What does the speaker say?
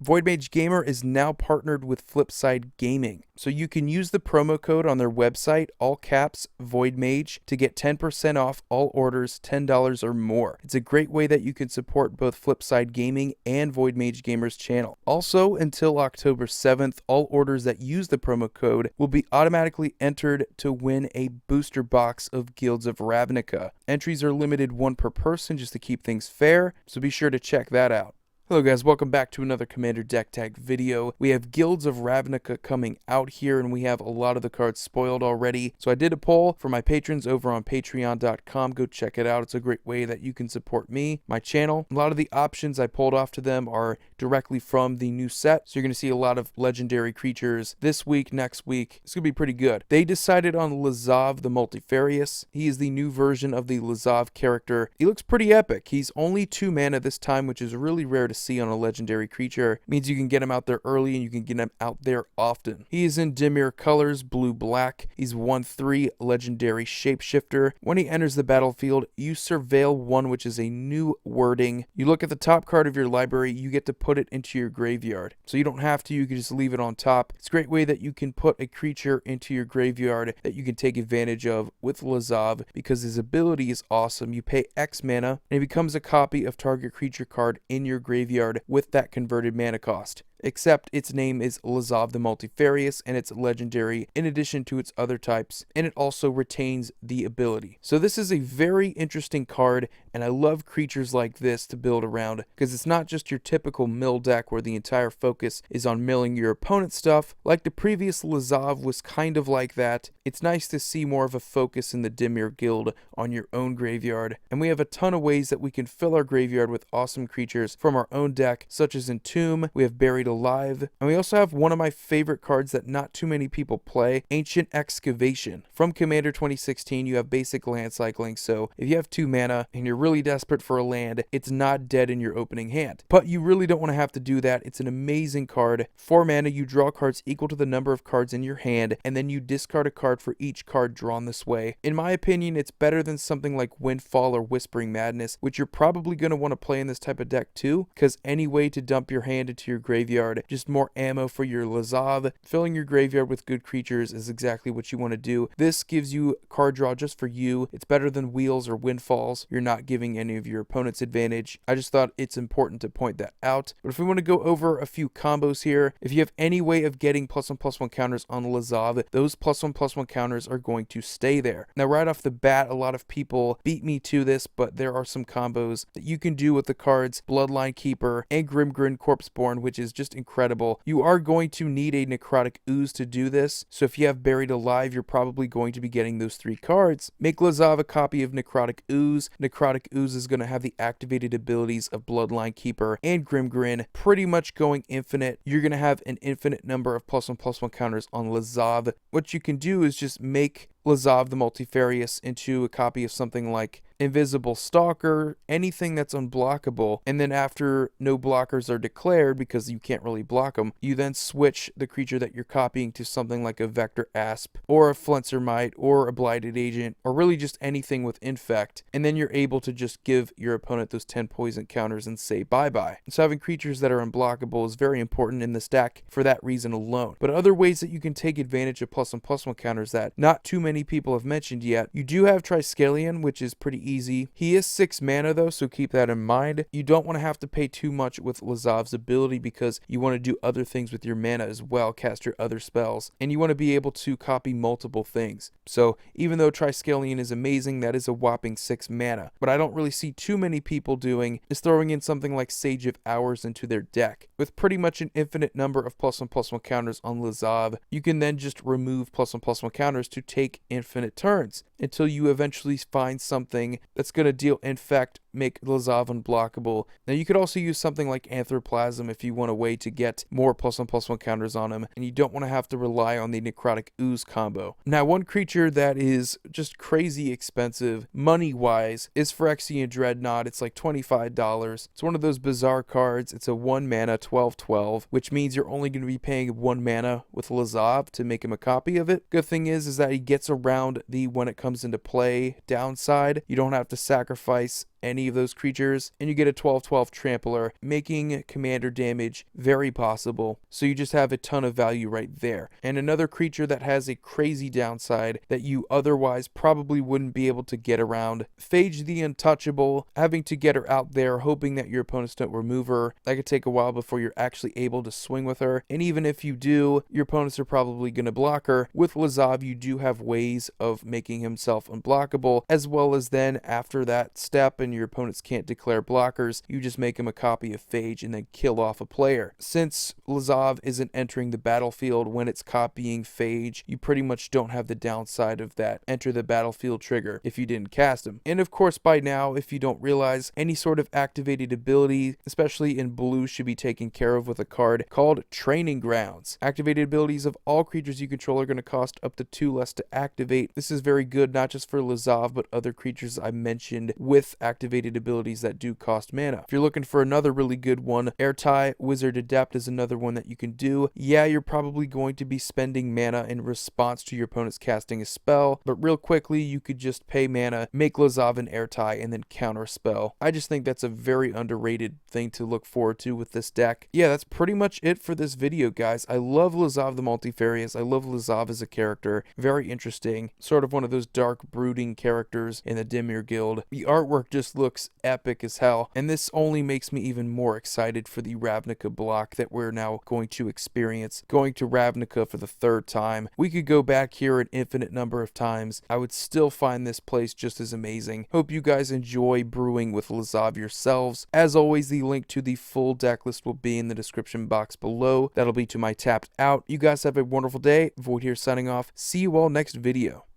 Void Mage Gamer is now partnered with Flipside Gaming, so you can use the promo code on their website, all caps, Void Mage, to get 10% off all orders $10 or more. It's a great way that you can support both Flipside Gaming and Void Mage Gamer's channel. Also, until October 7th, all orders that use the promo code will be automatically entered to win a booster box of Guilds of Ravnica. Entries are limited one per person just to keep things fair, so be sure to check that out. Hello guys, welcome back to another Commander Deck Tag video. We have Guilds of Ravnica coming out here, and we have a lot of the cards spoiled already. So I did a poll for my patrons over on patreon.com. Go check it out. It's a great way that you can support me, my channel. A lot of the options I pulled off to them are directly from the new set. So you're going to see a lot of legendary creatures this week, next week. It's going to be pretty good. They decided on Lazav the Multifarious. He is the new version of the Lazav character. He looks pretty epic. He's only 2 mana this time, which is really rare to see on a legendary creature. It means you can get him out there early and you can get him out there often. He is in Dimir colors, blue-black. He's 1/3 legendary shapeshifter. When he enters the battlefield, you surveil 1, which is a new wording. You look at the top card of your library, you get to put it into your graveyard. So you don't have to, you can just leave it on top. It's a great way that you can put a creature into your graveyard that you can take advantage of with Lazav, because his ability is awesome. You pay X mana and it becomes a copy of target creature card in your graveyard with that converted mana cost. Except its name is Lazav the Multifarious, and it's legendary in addition to its other types, and it also retains the ability. So this is a very interesting card, and I love creatures like this to build around, because it's not just your typical mill deck where the entire focus is on milling your opponent's stuff. Like the previous Lazav was kind of like that. It's nice to see more of a focus in the Dimir Guild on your own graveyard, and we have a ton of ways that we can fill our graveyard with awesome creatures from our own deck, such as Entomb, we have Buried Alive, and we also have one of my favorite cards that not too many people play, Ancient Excavation. From Commander 2016, you have basic land cycling, so if you have 2 mana and you're really desperate for a land, it's not dead in your opening hand. But you really don't want to have to do that. It's an amazing card. 4 mana, you draw cards equal to the number of cards in your hand, and then you discard a card for each card drawn this way. In my opinion, it's better than something like Windfall or Whispering Madness, which you're probably going to want to play in this type of deck too, because any way to dump your hand into your graveyard, just more ammo for your Lazav. Filling your graveyard with good creatures is exactly what you want to do. This gives you card draw just for you. It's better than Wheels or Windfalls. You're not giving any of your opponents advantage. I just thought it's important to point that out. But if we want to go over a few combos here, if you have any way of getting +1/+1 counters on Lazav, those +1/+1 counters are going to stay there. Now right off the bat, a lot of people beat me to this, but there are some combos that you can do with the cards Bloodline Keeper and Grimgrin Corpseborn, which is just incredible. You are going to need a Necrotic Ooze to do this, so if you have Buried Alive, you're probably going to be getting those 3 cards. Make Lazav a copy of Necrotic Ooze. Necrotic Ooze is going to have the activated abilities of Bloodline Keeper and Grimgrin, pretty much going infinite. You're going to have an infinite number of +1/+1 counters on Lazav. What you can do is just make Lazav the Multifarious into a copy of something like Invisible Stalker, anything that's unblockable, and then after no blockers are declared, because you can't really block them, you then switch the creature that you're copying to something like a Vector Asp, or a Flencermite, or a Blighted Agent, or really just anything with Infect, and then you're able to just give your opponent those 10 poison counters and say bye-bye. So having creatures that are unblockable is very important in this deck for that reason alone. But other ways that you can take advantage of +1/+1 counters that not too many people have mentioned yet, you do have Triskelion, which is pretty easy. He is 6 mana though, so keep that in mind. You don't want to have to pay too much with Lazav's ability, because you want to do other things with your mana as well, cast your other spells, and you want to be able to copy multiple things. So even though Triskelion is amazing, that is a whopping 6 mana. What I don't really see too many people doing is throwing in something like Sage of Hours into their deck. With pretty much an infinite number of +1/+1 counters on Lazav, you can then just remove +1/+1 counters to take infinite turns until you eventually find something that's going to deal Infect, make Lazav unblockable. Now you could also use something like Anthroplasm if you want a way to get more +1/+1 counters on him, and you don't want to have to rely on the Necrotic Ooze combo. Now one creature that is just crazy expensive money-wise is Phyrexian Dreadnought. It's like $25. It's one of those bizarre cards. It's a 1 mana 12/12, which means you're only going to be paying 1 mana with Lazav to make him a copy of it. Good thing is that he gets around the when it comes into play downside. You don't have to sacrifice any of those creatures, and you get a 12/12 trampler, making commander damage very possible. So you just have a ton of value right there. And another creature that has a crazy downside that you otherwise probably wouldn't be able to get around, Phage the Untouchable. Having to get her out there, hoping that your opponents don't remove her. That could take a while before you're actually able to swing with her, and even if you do, your opponents are probably going to block her. With Lazav, you do have ways of making himself unblockable, as well as then after that step and your opponents can't declare blockers, you just make him a copy of Phage and then kill off a player. Since Lazav isn't entering the battlefield when it's copying Phage, you pretty much don't have the downside of that enter the battlefield trigger if you didn't cast him. And of course, by now, if you don't realize, any sort of activated ability, especially in blue, should be taken care of with a card called Training Grounds. Activated abilities of all creatures you control are going to cost up to 2 less to activate. This is very good, not just for Lazav, but other creatures I mentioned with activated abilities that do cost mana. If you're looking for another really good one, Airtie Wizard Adept is another one that you can do. Yeah, you're probably going to be spending mana in response to your opponent's casting a spell, but real quickly, you could just pay mana, make Lazav an Airtie, and then counter spell. I just think that's a very underrated thing to look forward to with this deck. Yeah, that's pretty much it for this video, guys. I love Lazav the Multifarious. I love Lazav as a character. Very interesting. Sort of one of those dark, brooding characters in the Dimir Guild. The artwork just looks epic as hell, and this only makes me even more excited for the Ravnica block that we're now going to experience. Going to Ravnica for the 3rd time. We could go back here an infinite number of times. I would still find this place just as amazing. Hope you guys enjoy brewing with Lazav yourselves. As always, the link to the full deck list will be in the description box below. That'll be to my tapped out. You guys have a wonderful day. Void here signing off. See you all next video.